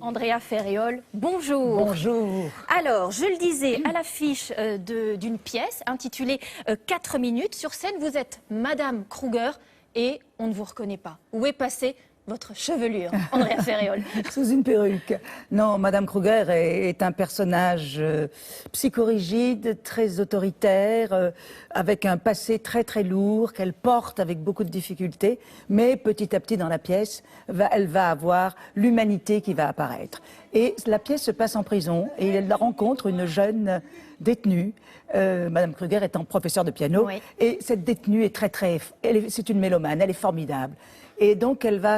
Andrea Ferréol, bonjour. Bonjour. Alors, je le disais, à l'affiche d'une pièce intitulée 4 minutes. Sur scène, vous êtes Madame Kruger et on ne vous reconnaît pas. Où est passée votre chevelure, Andrea Ferréol? Sous une perruque. Non, Madame Kruger est un personnage psychorigide, très autoritaire, avec un passé très très lourd, qu'elle porte avec beaucoup de difficultés, mais petit à petit dans la pièce, elle va avoir l'humanité qui va apparaître. Et la pièce se passe en prison et elle rencontre une jeune détenue, Madame Kruger étant professeure de piano, oui. Et cette détenue est c'est une mélomane, elle est formidable. Et donc, elle va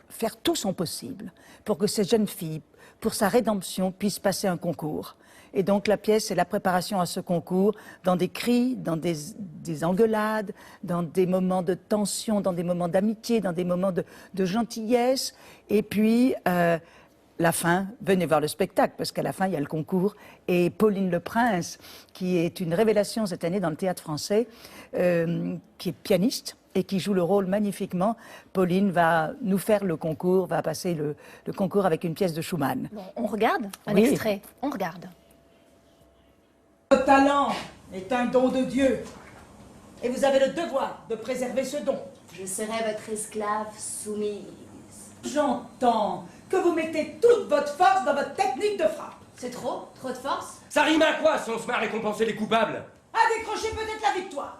faire tout son possible pour que cette jeune fille, pour sa rédemption, puisse passer un concours. Et donc, la pièce, c'est la préparation à ce concours, dans des cris, dans des engueulades, dans des moments de tension, dans des moments d'amitié, dans des moments de gentillesse. Et puis, la fin, venez voir le spectacle, parce qu'à la fin, il y a le concours. Et Pauline Le Prince, qui est une révélation cette année dans le théâtre français, qui est pianiste, et qui joue le rôle magnifiquement. Pauline va nous faire le concours, va passer le concours avec une pièce de Schumann. Bon, on regarde un Oui. extrait, on regarde. Le talent est un don de Dieu. Et vous avez le devoir de préserver ce don. Je serai votre esclave soumise. J'entends que vous mettez toute votre force dans votre technique de frappe. C'est trop? Trop de force? Ça rime à quoi si on se met à récompenser les coupables? À décrocher peut-être la victoire.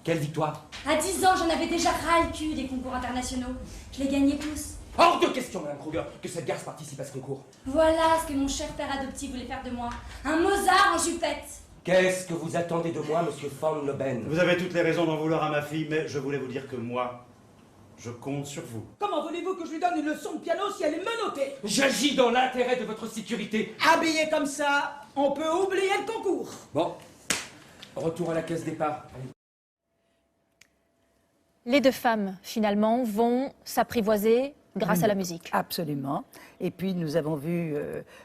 Quelle victoire? À 10 ans, j'en avais déjà ras le cul des concours internationaux. Je les gagnais tous. Hors de question, Madame Kruger, que cette garce participe à ce concours. Voilà ce que mon cher père adoptif voulait faire de moi. Un Mozart en jupette. Qu'est-ce que vous attendez de moi, Monsieur Van Leben? Vous avez toutes les raisons d'en vouloir à ma fille, mais je voulais vous dire que moi, je compte sur vous. Comment voulez-vous que je lui donne une leçon de piano si elle est menottée? J'agis dans l'intérêt de votre sécurité. Habillé comme ça, on peut oublier le concours. Bon, retour à la caisse départ. Allez. Les deux femmes, finalement, vont s'apprivoiser grâce à la musique. Absolument. Et puis, nous avons vu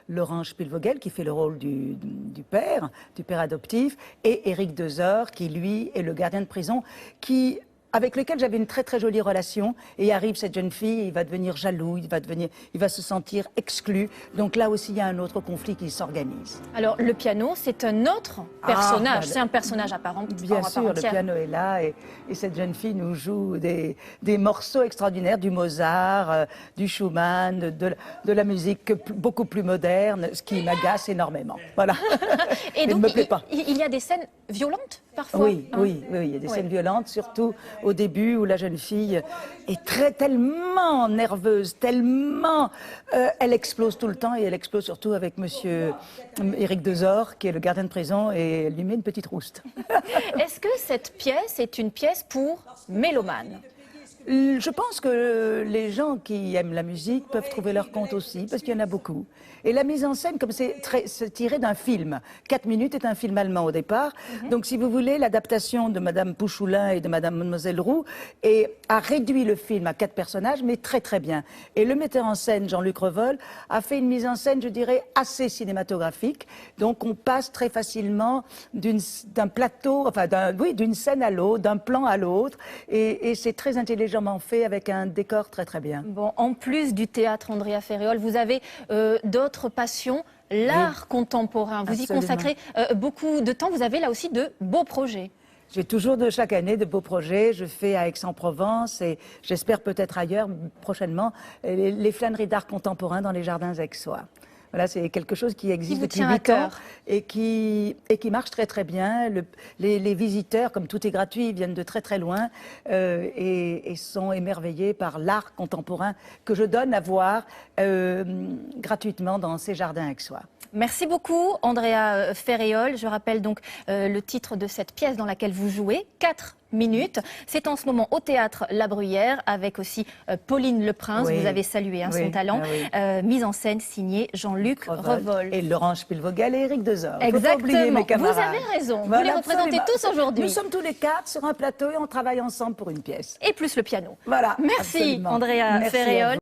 Laurent Spielvogel, qui fait le rôle du père adoptif, et Éric Dezor, qui, lui, est le gardien de prison, avec lequel j'avais une très très jolie relation, et arrive cette jeune fille, il va devenir jaloux, il va se sentir exclu. Donc là aussi, il y a un autre conflit qui s'organise. Alors, le piano, c'est un autre personnage, bah, c'est un personnage à part entière. Bien sûr, le piano est là, et cette jeune fille nous joue des morceaux extraordinaires, du Mozart, du Schumann, de la musique beaucoup plus moderne, ce qui m'agace énormément. Voilà. Et Mais donc, ne me plaît pas. il y a des scènes violentes, parfois. Oui, oui, il y a des scènes violentes, surtout au début où la jeune fille est tellement nerveuse, tellement... elle explose tout le temps et elle explose surtout avec monsieur Éric Dezor, qui est le gardien de prison, et elle lui met une petite rouste. Est-ce que cette pièce est une pièce pour mélomanes? Je pense que les gens qui aiment la musique peuvent trouver leur compte aussi, parce qu'il y en a beaucoup. Et la mise en scène, comme c'est tiré d'un film. 4 minutes est un film allemand au départ. Donc, si vous voulez, l'adaptation de Madame Pouchoulin et de Madame Mademoiselle Roux a réduit le film à 4 personnages, mais très très bien. Et le metteur en scène, Jean-Luc Revol, a fait une mise en scène, je dirais, assez cinématographique. Donc, on passe très facilement d'un plateau, enfin, d'une scène à l'autre, d'un plan à l'autre. Et c'est très intelligemment fait avec un décor très très bien. Bon, en plus du théâtre, Andrea Ferréol, vous avez d'autres passions, l'art contemporain. Vous Absolument. y consacrez beaucoup de temps. Vous avez là aussi de beaux projets. J'ai toujours chaque année de beaux projets. Je fais à Aix-en-Provence et j'espère peut-être ailleurs prochainement les flâneries d'art contemporain dans les jardins aixois. Voilà, c'est quelque chose qui existe vous depuis tient à 8 ans cœur. et qui marche très très bien. Les visiteurs, comme tout est gratuit, ils viennent de très très loin et sont émerveillés par l'art contemporain que je donne à voir gratuitement dans ces jardins aixois. Merci beaucoup, Andrea Ferréol. Je rappelle donc le titre de cette pièce dans laquelle vous jouez, 4 minutes. C'est en ce moment au Théâtre La Bruyère, avec aussi Pauline Le Prince. Oui. Vous avez salué son Oui, talent. ah oui. Mise en scène signée Jean-Luc Revol. Et Laurent Spielvogel et Éric Dezor. Faut pas Exactement. oublier mes Vous camarades. avez raison. Vous Voilà, les représentez absolument. tous aujourd'hui. Nous sommes tous les 4 sur un plateau et on travaille ensemble pour une pièce. Et plus le piano. Voilà. Merci, absolument. Andrea Merci à Ferréol. vous.